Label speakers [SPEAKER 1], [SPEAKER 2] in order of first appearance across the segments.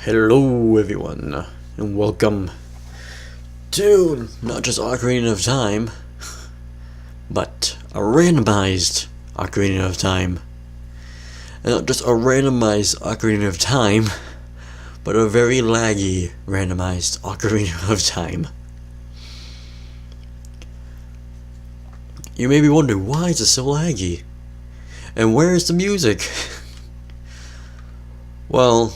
[SPEAKER 1] Hello everyone, and welcome to not just Ocarina of Time, but a randomized Ocarina of Time. And not just a randomized Ocarina of Time, but a very laggy randomized Ocarina of Time. You may be wondering, why is it so laggy? And where is the music? Well,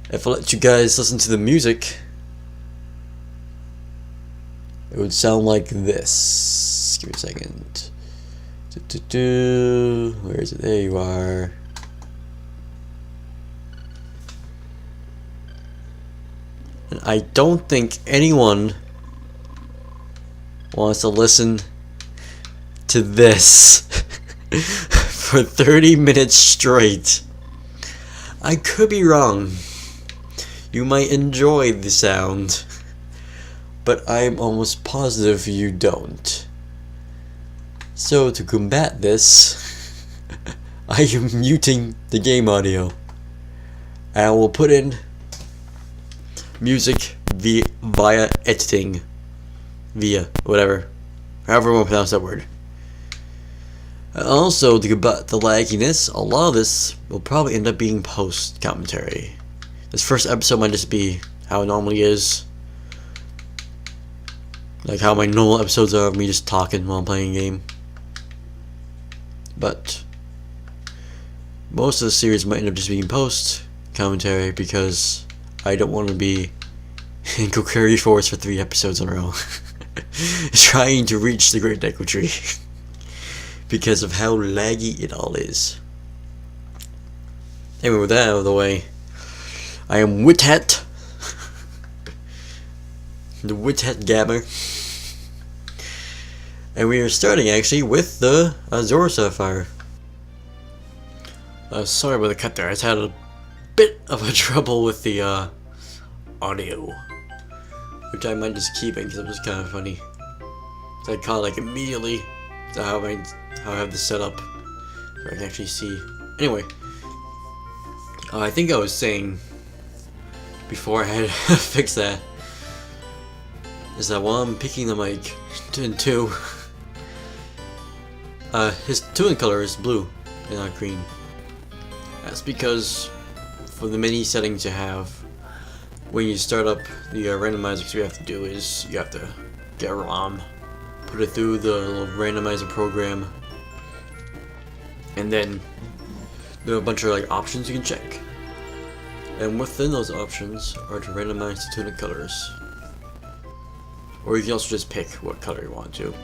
[SPEAKER 1] if I let you guys listen to the music, it would sound like this. Give me a second. Where is it? There you are. And I don't think anyone wants to listen to this for 30 minutes straight. I could be wrong. You might enjoy the sound, but I'm almost positive you don't. So to combat this, I am muting the game audio. And I will put in music via editing. Via, whatever. However you want to pronounce that word. Also, to combat the lagginess, a lot of this will probably end up being post commentary. This first episode might just be how it normally is. Like how my normal episodes are of me just talking while I'm playing a game. But most of the series might end up just being post commentary because I don't want to be in Kokiri Forest for 3 episodes in a row. Trying to reach the Great Deku Tree. Because of how laggy it all is. Anyway, with that out of the way, I am Withat, the Withat Gamer, and we are starting actually with the Azure Sapphire. Sorry about the cut there. I just had a bit of a trouble with the audio, which I might just keep it because it was kind of funny. So I caught like immediately how I have this set up, so I can actually see. Anyway, I think I was saying before I had to fix that, is that while I'm picking the mic in 2, his tunic color is blue and not green. That's because for the many settings you have, when you start up the randomizer, what you have to do is you have to get a ROM, put it through the little randomizer program, and then there are a bunch of like options you can check. And within those options are to randomize the tunic colors. Or you can also just pick what color you want to.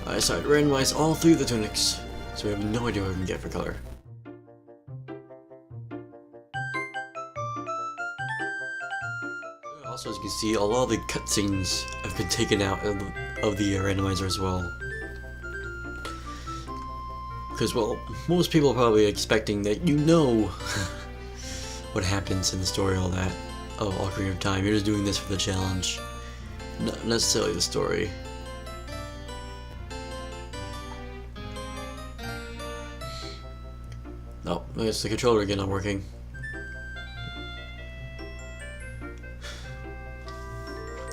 [SPEAKER 1] I decided to randomize all 3 of the tunics, so we have no idea what we can get for color. Also, as you can see, a lot of the cutscenes have been taken out of the randomizer as well. Because, well, most people are probably expecting that you know what happens in the story, all that, of Ocarina of Time. You're just doing this for the challenge, not necessarily the story. Oh, it's the controller again not working.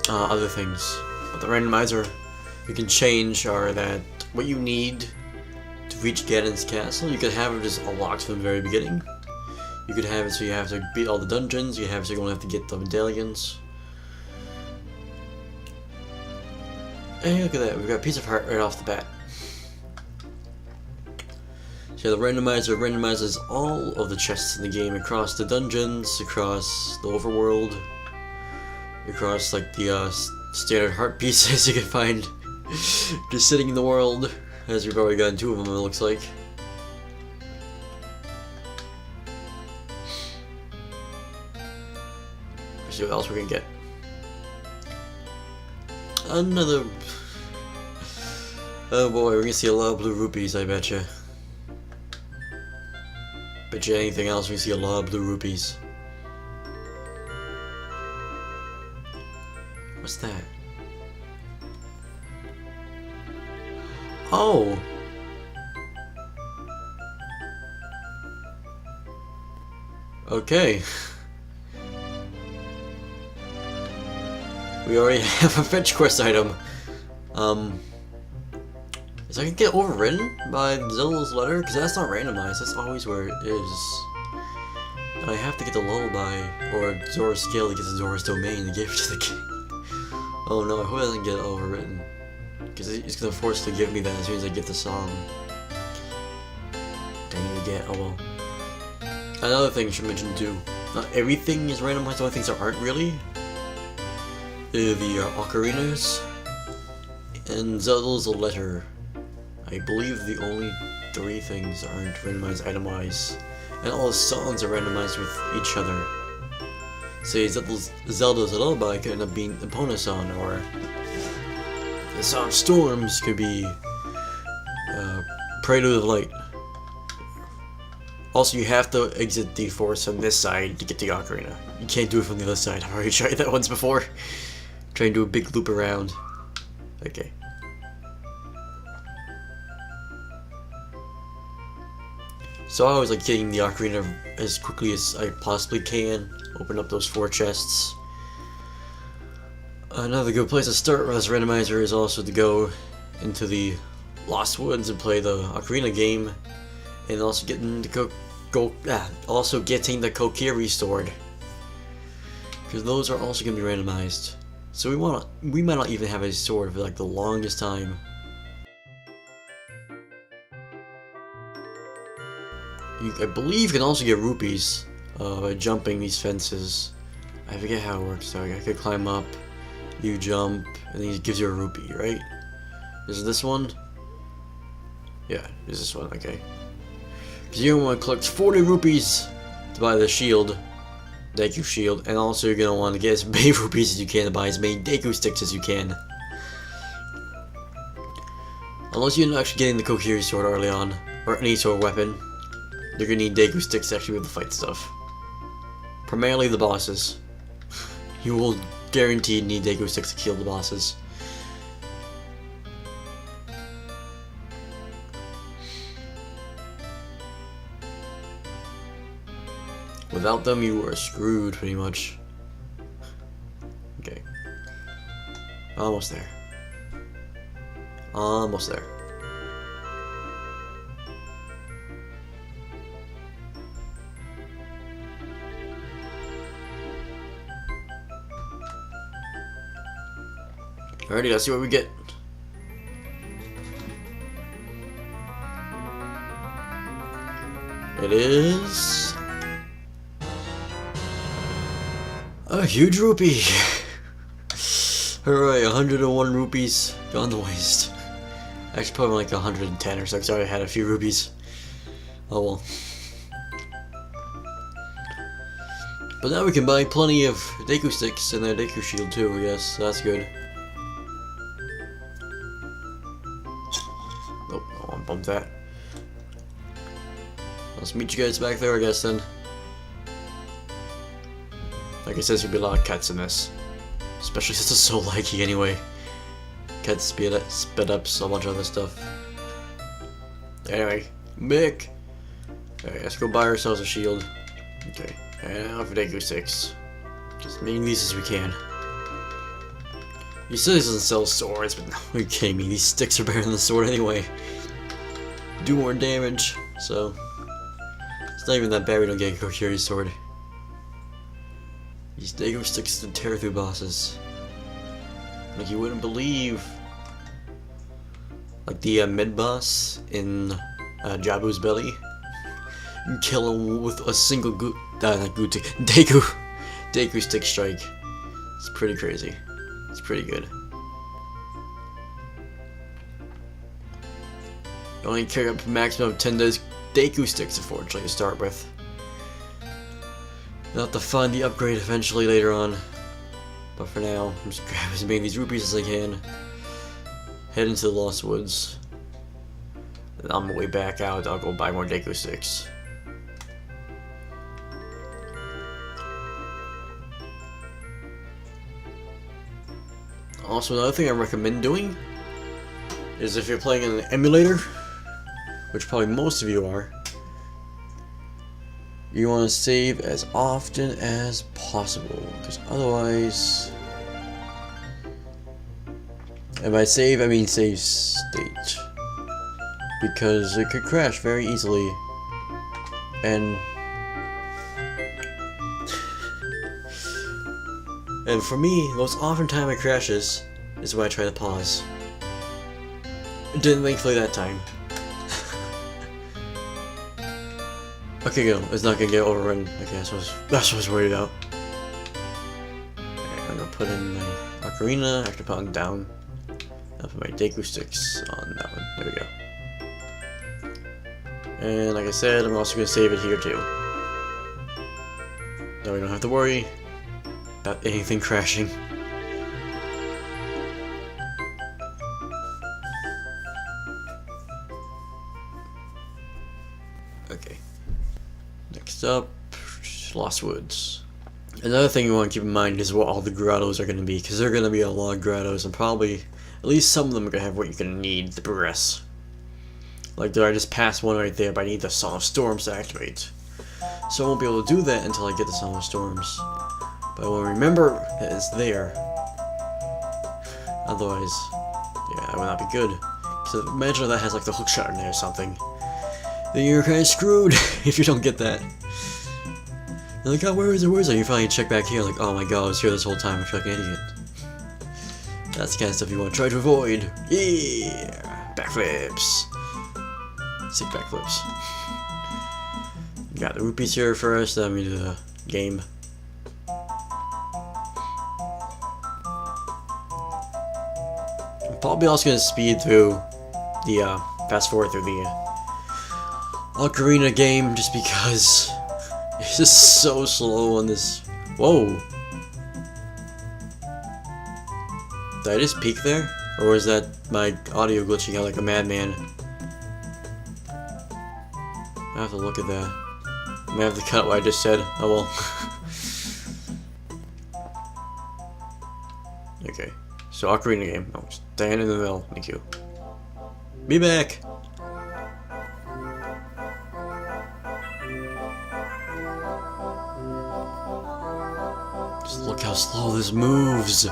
[SPEAKER 1] Other things. But the randomizer you can change are that what you need to reach Ganon's castle, you could have it just unlocked from the very beginning. You could have it so you have to beat all the dungeons, you have it so you don't have to get the medallions. And look at that, we've got a piece of heart right off the bat. So yeah, the randomizer randomizes all of the chests in the game across the dungeons, across the overworld, across like the standard heart pieces you can find just sitting in the world, as we've already gotten 2 of them it looks like. Let's see what else we can get. Another... Oh boy, we're gonna see a lot of blue rupees, I betcha. Betcha anything else, we see a lot of blue rupees. What's that? Oh! Okay. We already have a fetch quest item. Is I can get overridden by Zelda's letter? Because that's not randomized, that's always where it is. And I have to get the lullaby, or Zora's scale to get the Zora's domain to give it to the king. Oh no, I hope it doesn't get overwritten. Because it's gonna force to give me that as soon as I get the song. I need to get, oh well. Another thing I should mention too. Not everything is randomized, the only things that aren't really. The ocarinas and Zelda's letter. I believe the only 3 things aren't randomized item-wise. And all the songs are randomized with each other. Say Zelda's Lullaby could end up being the bonus song, or the Song of Storms could be Prelude of Light. Also, you have to exit the forest on this side to get the ocarina. You can't do it from the other side. I've already tried that once before. Try and do a big loop around. Okay. So I always like getting the ocarina as quickly as I possibly can. Open up those 4 chests. Another good place to start with this randomizer is also to go into the Lost Woods and play the ocarina game, and also getting the also getting the Kokiri sword, because those are also going to be randomized. So we might not even have a sword for like the longest time. I believe you can also get rupees by jumping these fences. I forget how it works though. I could climb up, you jump, and then it gives you a rupee, right? Is it this one? Yeah, it's this one, okay. Because you're going to collect 40 rupees to buy the shield, Deku shield, and also you're going to want to get as many rupees as you can to buy as many Deku sticks as you can. Unless you're not actually getting the Kokiri sword early on, or any sort of weapon, you're going to need Deku sticks to actually be able to fight stuff. Primarily the bosses. You will guaranteed need Deku sticks to kill the bosses. Without them, you are screwed, pretty much. Okay. Almost there. Almost there. Alrighty, let's see what we get. It is a huge rupee. Hooray, 101 rupees gone to waste. Actually, probably like 110 or so, because I already had a few rupees. Oh well. But now we can buy plenty of Deku sticks and a Deku shield too, I guess. So that's good. Nope, I won't bump that. Let's meet you guys back there, I guess, then. Like I said, there's gonna be a lot of cuts in this. Especially since it's so laggy anyway. Cuts, sped up, so much other stuff. Anyway, Mick! Alright, let's go buy ourselves a shield. Okay, and now for Deku 6. Just making these as we can. He said he doesn't sell swords, but no, are you kidding me? These sticks are better than the sword anyway. Do more damage, so it's not even that bad we don't get a Kokiri sword. These Deku sticks to tear through bosses. Like you wouldn't believe. Like the mid-boss in Jabu's belly. You can kill him with a single Deku stick strike. It's pretty crazy. It's pretty good. You only carry up a maximum of 10 Deku sticks, unfortunately, to start with. You'll have to find the upgrade eventually later on. But for now, I'm just grabbing as many of these rupees as I can. Head into the Lost Woods. And on my way back out, I'll go buy more Deku sticks. Also, another thing I recommend doing is if you're playing in an emulator, which probably most of you are, you want to save as often as possible, because otherwise And by save, I mean save state. Because it could crash very easily. And for me, the most often time it crashes is when I try to pause. It didn't thankfully that time. Okay, go. It's not gonna get overrun. Okay, that's what I was worried about. Okay, I'm gonna put in my Ocarina after putting down. I'll put my Deku sticks on that one. There we go. And like I said, I'm also gonna save it here too. Now we don't have to worry about anything crashing. Okay. Next up, Lost Woods. Another thing you want to keep in mind is what all the grottos are going to be, because there are going to be a lot of grottos, and probably at least some of them are going to have what you're going to need to progress. Like there, I just passed one right there, but I need the Song of Storms to activate. So I won't be able to do that until I get the Song of Storms. But I will remember that it's there. Otherwise, yeah, that would not be good. So imagine if that has like the hook shot in there or something. Then you're kind of screwed if you don't get that. You're like, oh, where is it? Where is it? You finally check back here, like, oh my god, I was here this whole time. I feel like an idiot. That's the kind of stuff you want to try to avoid. Yeah! Backflips! Sick backflips. Got the rupees here first, then we do the game. I'm probably also going to speed through the, fast forward through the Ocarina game, just because it's just so slow on this. Whoa! Did I just peek there? Or was that my audio glitching out like a madman? I have to look at that. I may have to cut what I just said. Oh well. Okay. So Ocarina game. Oh, stand in the middle. Thank you. Be back! Just look how slow this moves.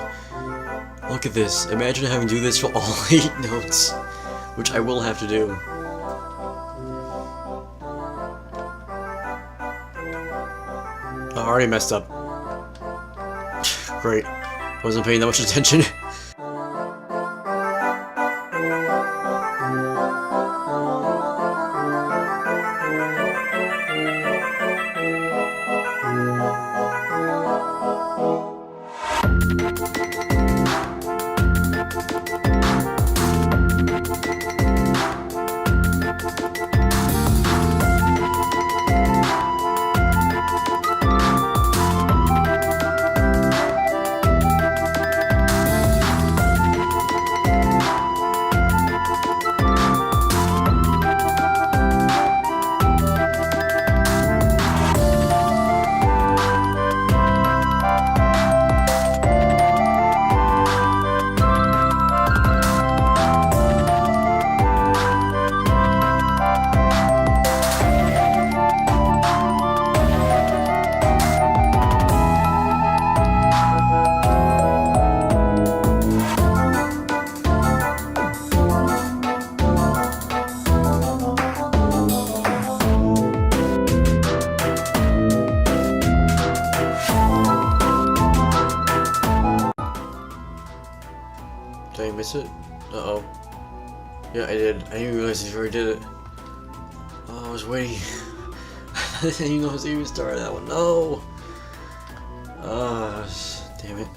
[SPEAKER 1] Look at this. Imagine having to do this for all 8 notes. Which I will have to do. I already messed up. Great. Wasn't paying that much attention. Did I miss it? Uh-oh. Yeah, I did. I didn't realize I already did it. Oh, I was waiting. I didn't even know it was even started that one. No! Damn it.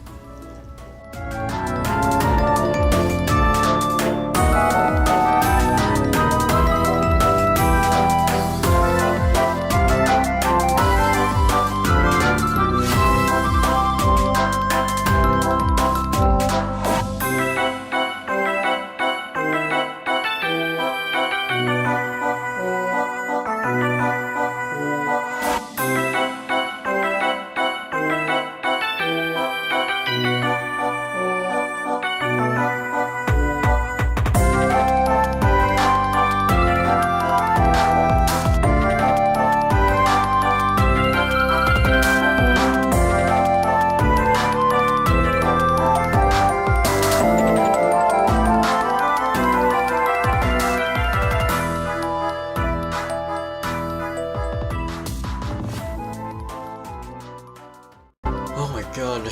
[SPEAKER 1] god.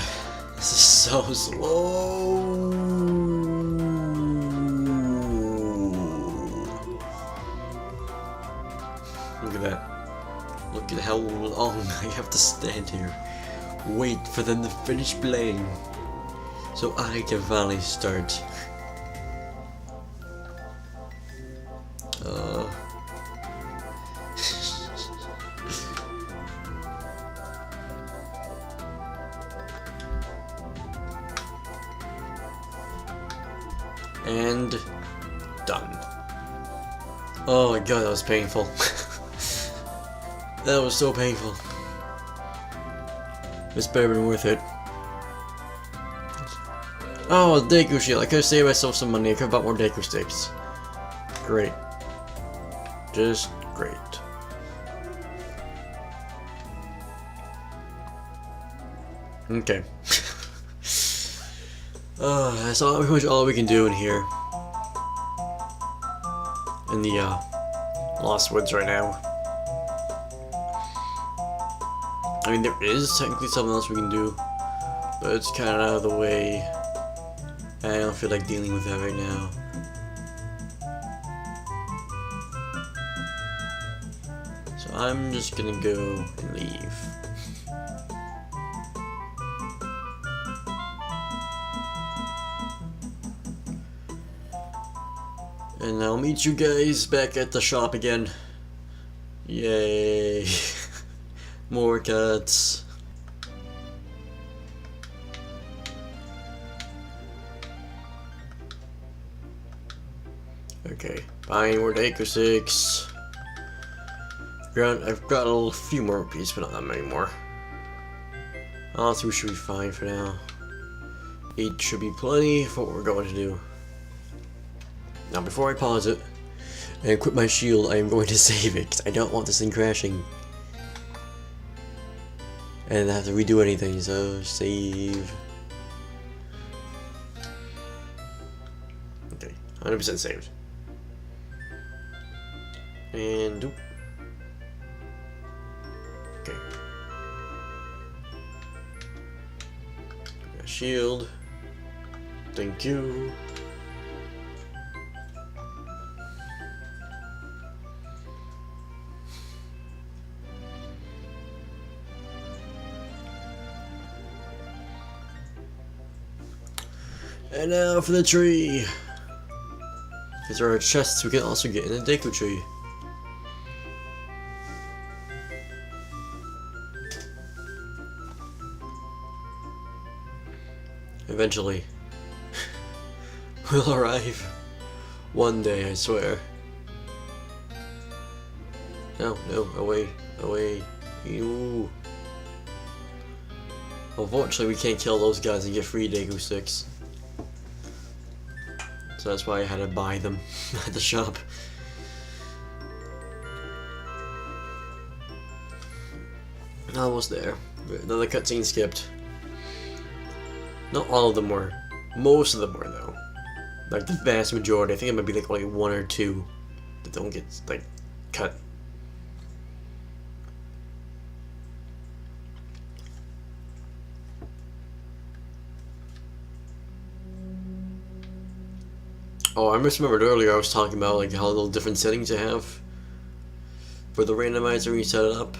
[SPEAKER 1] This is so slow. Look at that. Look at how long I have to stand here. Wait for them to finish playing. So I can finally start. And done. Oh my god, that was painful. That was so painful. It's better than worth it. Oh, Deku Shield. I could have saved myself some money. I could have bought more Deku Sticks. Great. Just great. Okay. That's all, pretty much all we can do in here. In the Lost Woods right now. I mean, there is technically something else we can do, but it's kind of out of the way. I don't feel like dealing with that right now. So I'm just gonna go and leave. And I'll meet you guys back at the shop again. Yay. More cuts. Okay, buying more Deku Sticks. I've got a few more rupees, but not that many more. All 2 should be fine for now. 8 should be plenty for what we're going to do. Now, before I pause it and equip my shield, I am going to save it, because I don't want this thing crashing. And I have to redo anything, so save. Okay, 100% saved. And doop. Okay. Shield. Thank you. And now for the tree. These are our chests we can also get in the Deku tree. Eventually. We'll arrive. One day, I swear. No, away, away. Ew. Unfortunately, we can't kill those guys and get free Deku Sticks. So that's why I had to buy them at the shop. Almost there. Another cutscene skipped. Not all of them were. Most of them were, though. Like the vast majority. I think it might be like only 1 or 2 that don't get like cut. Oh, I misremembered earlier I was talking about like how little different settings I have for the randomizer when you set it up.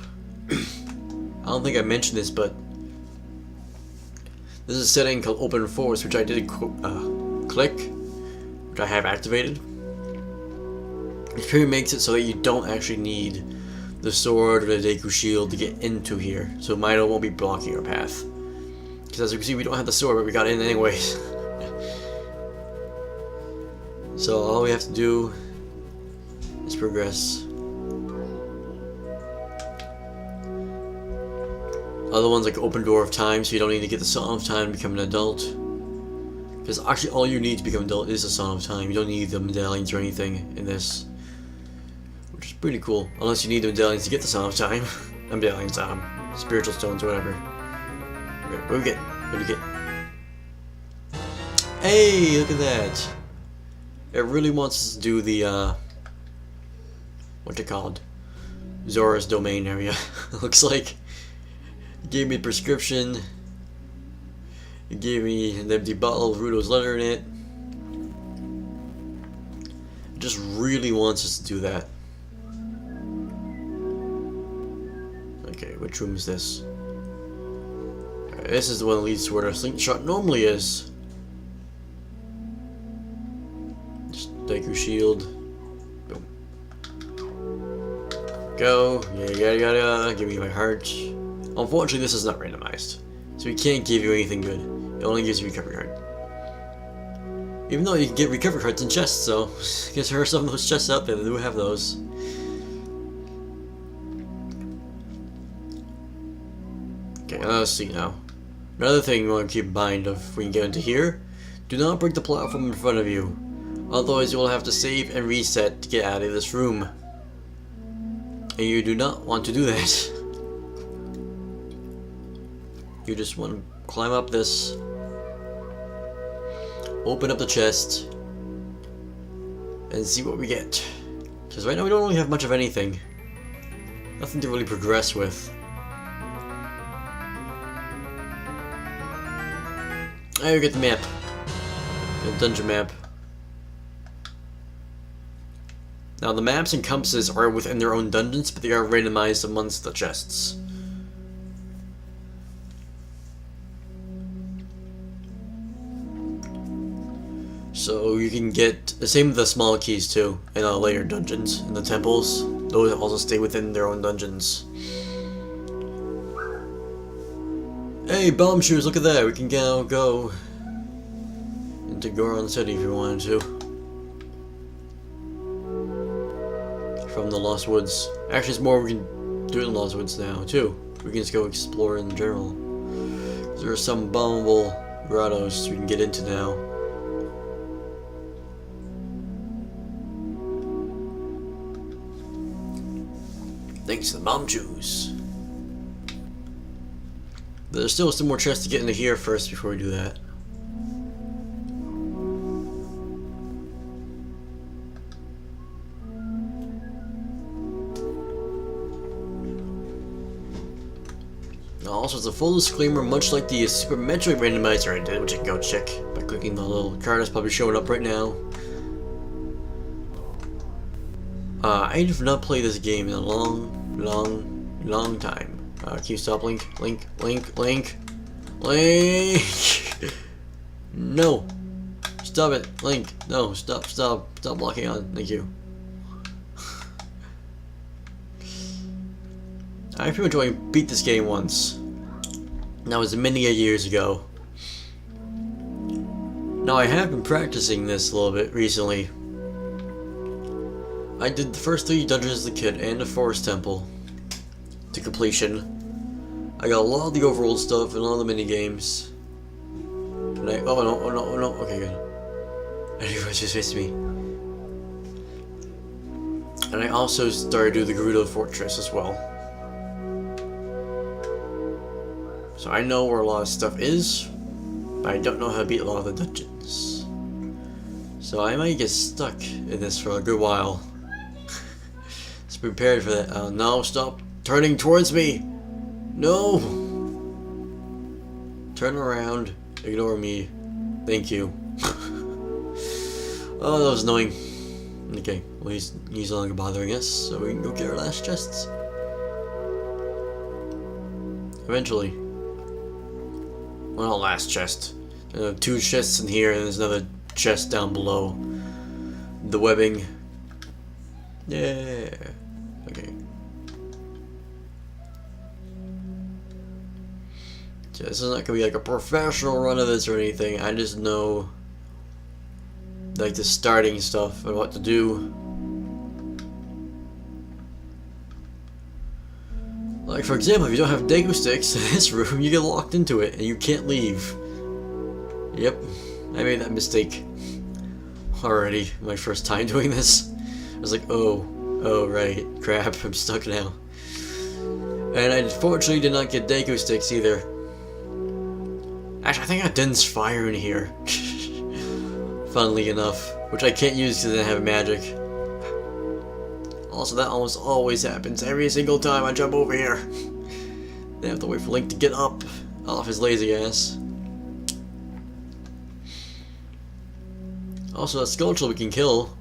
[SPEAKER 1] I don't think I mentioned this, but there's a setting called Open Force, which I did click, which I have activated. It pretty makes it so that you don't actually need the sword or the Deku Shield to get into here, so Mido won't be blocking your path. Because as you can see, we don't have the sword, but we got in anyways. So all we have to do is progress. Other ones like Open Door of Time, so you don't need to get the Song of Time to become an adult. Because actually all you need to become an adult is the Song of Time. You don't need the medallions or anything in this. Which is pretty cool. Unless you need the medallions to get the Song of Time. Medallions, spiritual stones, whatever. Okay, what do we get? What do we get? Hey, look at that! It really wants us to do the, what's it called? Zora's domain area. Looks like. It gave me a prescription. You gave me an empty bottle of Rudo's letter in it. It just really wants us to do that. Okay, which room is this? This is the one that leads to where the slingshot normally is. Just take your shield. Boom. Go. Yeah. Give me my heart. Unfortunately, this is not randomized, so we can't give you anything good. It only gives you recovery heart. Even though you can get recovery hearts in chests, so I guess there are some of those chests out there that do have those. Okay, let's see now. Another thing you want to keep in mind of when you get into here, do not break the platform in front of you. Otherwise you will have to save and reset to get out of this room. And you do not want to do that. You just want to climb up this, open up the chest, and see what we get. Because right now we don't really have much of anything. Nothing to really progress with. There you get the map. The dungeon map. Now the maps and compasses are within their own dungeons, but they are randomized amongst the chests. So you can get the same with the small keys too, in later dungeons, in the temples. Those also stay within their own dungeons. Hey, bomb shoes! Look at that. We can now go into Goron City if you wanted to. From the Lost Woods. Actually, there's more we can do in the Lost Woods now too. We can just go explore in general. There are some bombable grottos we can get into now. Thanks to the bomb shoes. There's still some more chests to get into here first before we do that. Also, it's a full disclaimer, much like the Super Metroid Randomizer I did, which you can go check by clicking the little card that's probably showing up right now. I have not played this game in a long time. Can you stop, Link? Link. No! Stop it, Link. No, stop blocking on. Thank you. I pretty much only beat this game once. That was many years ago. Now I have been practicing this a little bit recently. I did the first 3 dungeons as a kid and the Forest Temple to completion. I got a lot of the overworld stuff and all the mini games. And oh no, okay, good. I didn't realize you faced me. And I also started to do the Gerudo Fortress as well. So I know where a lot of stuff is, but I don't know how to beat a lot of the dungeons. So I might get stuck in this for a good while. Just prepared for that. No, stop turning towards me! No! Turn around. Ignore me. Thank you. Oh, that was annoying. Okay, well he's no longer bothering us, so we can go get our last chests. Eventually. Well, not last chest. 2 chests in here, and there's another chest down below. The webbing. Yeah. Okay. So this is not gonna be like a professional run of this or anything. I just know like the starting stuff and what to do. Like for example, if you don't have Dago sticks in this room, you get locked into it and you can't leave. Yep, I made that mistake already my first time doing this. I was like, oh right, crap, I'm stuck now. And I unfortunately did not get Dago sticks either. Actually, I think I got Den's fire in here. Funnily enough, which I can't use because I didn't have magic. Also, that almost always happens every single time I jump over here. They have to wait for Link to get up off his lazy ass. Also, that skeleton we can kill.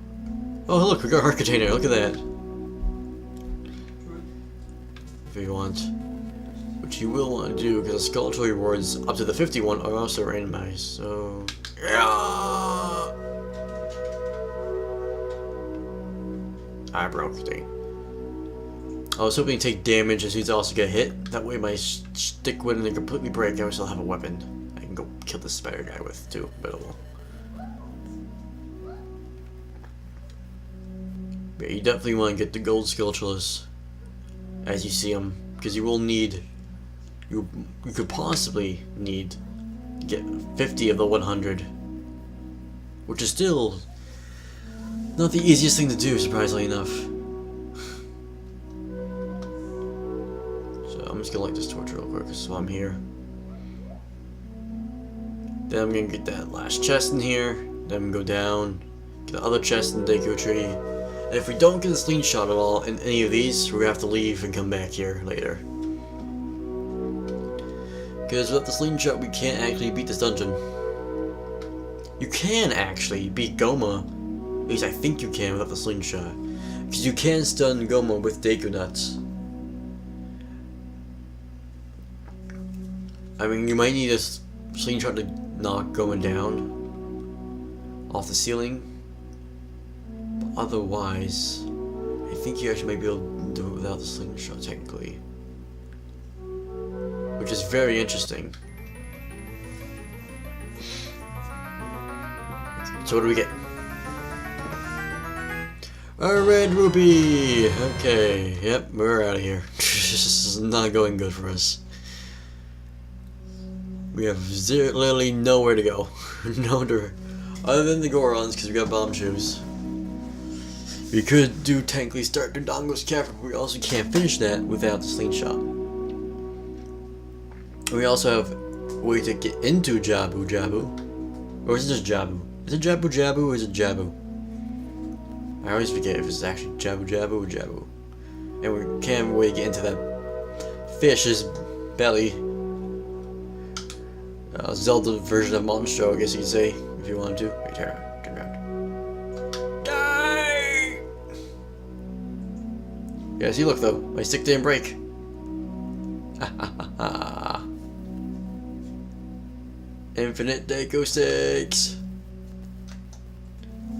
[SPEAKER 1] Oh, look, we got a heart container. Look at that. If you want. Which you will want to do, because the skeletal rewards up to the 51 are also randomized. So. Yeah! I broke the thing. I was hoping to take damage as he'd also get hit. That way my stick wouldn't completely break. I would still have a weapon I can go kill this spider guy with too. But it will. But you definitely want to get the gold skeletals as you see them, because you will need. You could possibly need to get 50 of the 100, which is still not the easiest thing to do, surprisingly enough. So I'm just gonna light this torch real quick, so I'm here. Then I'm gonna get that last chest in here. Then I'm gonna go down, get the other chest in the Deku tree. And if we don't get a slingshot at all in any of these, we're gonna have to leave and come back here later. Because without the slingshot, we can't actually beat this dungeon. You can actually beat Goma. At least I think you can without the slingshot. Because you can stun Goma with Deku Nuts. I mean, you might need a slingshot to knock Goma down off the ceiling. But otherwise, I think you actually might be able to do it without the slingshot, technically. Which is very interesting. So what do we get? A red rupee! Okay, yep, we're out of here. This is not going good for us. We have literally nowhere to go. Other than the Gorons, because we got bomb shoes. We could do technically start Dodongo's Cavern, but we also can't finish that without the slingshot. We also have a way to get into Jabu Jabu. Or is it just Jabu? Is it Jabu Jabu or is it Jabu? I always forget if it's actually Jabu Jabu or Jabu. And we can't really get into that fish's belly. Zelda version of Monstro, I guess you could say, if you wanted to. Wait, turn around. Die! Yeah, see, look though, my stick didn't break. Ha ha ha ha. Infinite Deku Sticks.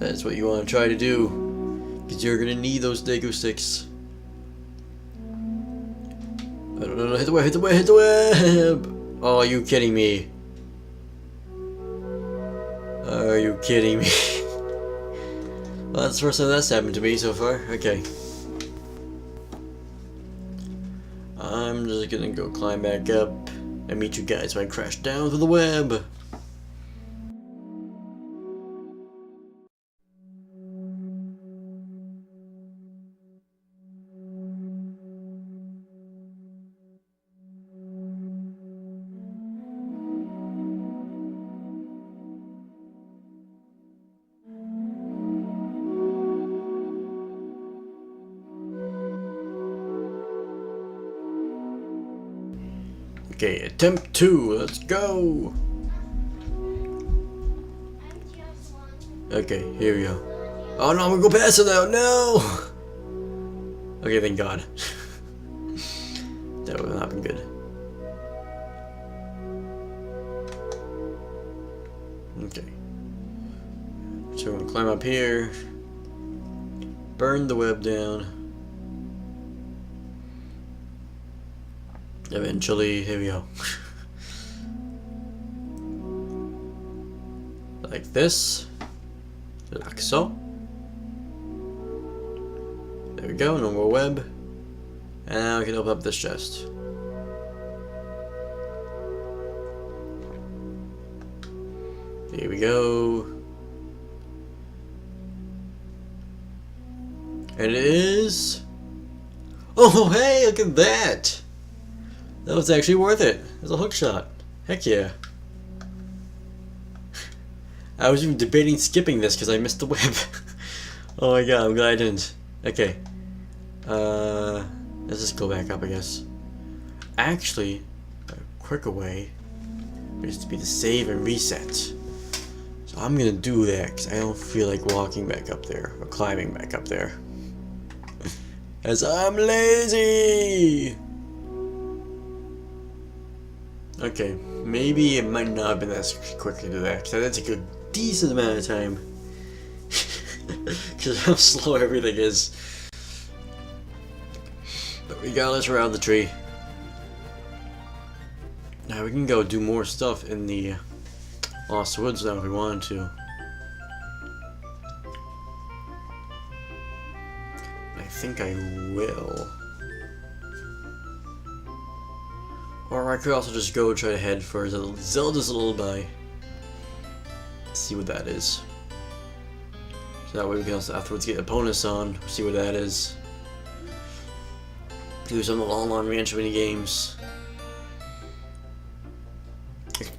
[SPEAKER 1] That's what you want to try to do, because you're gonna need those Deku Sticks. I don't know, hit the web, hit the web, hit the web! Oh, are you kidding me? Are you kidding me? Well, that's the first time that's happened to me so far. Okay. I'm just gonna go climb back up and meet you guys when I crash down to the web. Okay, attempt 2, let's go! Okay, here we go. Oh no, I'm gonna go past it now, no! Okay, thank God. That would not been good. Okay. So we're gonna climb up here. Burn the web down. Eventually, here we go. Like this. Like so. There we go, no more web. And now we can open up this chest. Here we go. And it is... Oh, hey, look at that! That was actually worth it. It was a hook shot. Heck yeah. I was even debating skipping this because I missed the web. Oh my god, I'm glad I didn't. Okay. Let's just go back up, I guess. Actually, a quicker way is to be to save and reset. So I'm gonna do that because I don't feel like walking back up there or climbing back up there. As I'm lazy! Okay, maybe it might not have been as quick to do that because that took a decent amount of time. Because how slow everything is. But regardless, we're out of the tree. Now we can go do more stuff in the Lost Woods now if we wanted to. I think I will. Or I could also just go try to head for Zelda's Lullaby. See what that is. So that way we can also afterwards get a bonus on, see what that is. Do some long range mini games.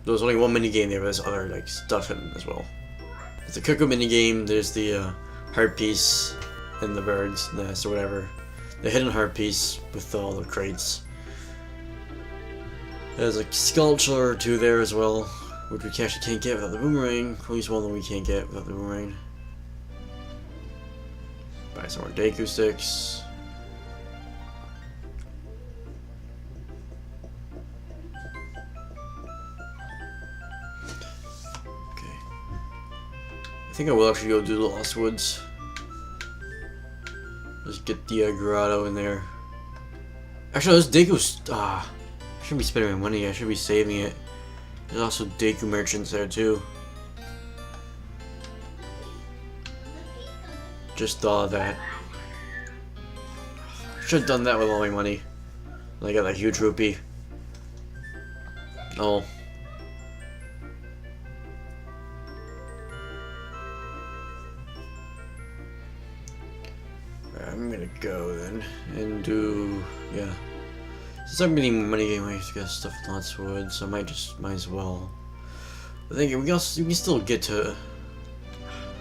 [SPEAKER 1] There was only one mini game there, but there's other like stuff in it as well. There's the Cuckoo mini game. There's the heart piece and the bird's nest or whatever. The hidden heart piece with all the crates. There's a sculpture or two there as well, which we actually can't get without the boomerang. At least one of them we can't get without the boomerang. Buy some more Deku sticks. I think I will actually go do the Lost Woods. Just get the grotto in there. Actually, those Deku's. I shouldn't be spending my money, I should be saving it. There's also Deku merchants there too. Just thought of that. Should have done that with all my money. I got that huge rupee. Oh. I'm gonna go then and do, yeah. Since I'm getting money anyway to get stuff in Lost Woods, so I might as well. I think we can still get to.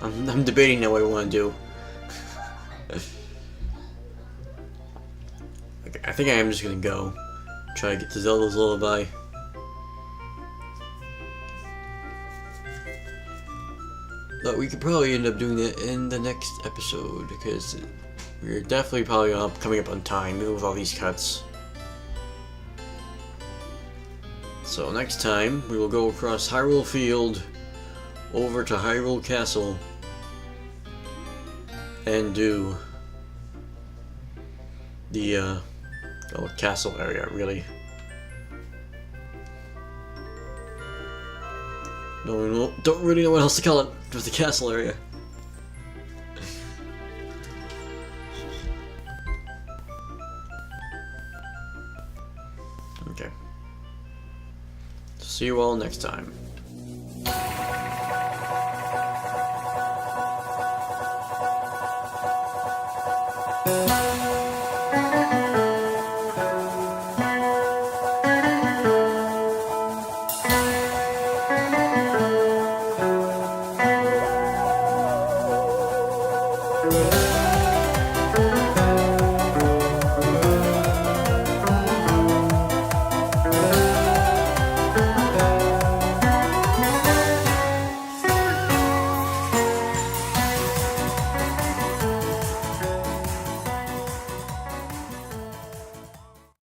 [SPEAKER 1] I'm debating now what I want to do. Okay, I think I am just gonna go try to get to Zelda's Lullaby. But we could probably end up doing that in the next episode because we're definitely probably coming up on time with all these cuts. So next time we will go across Hyrule Field over to Hyrule Castle and do the castle area really. No, don't really know what else to call it. Just the castle area. Okay. See you all next time.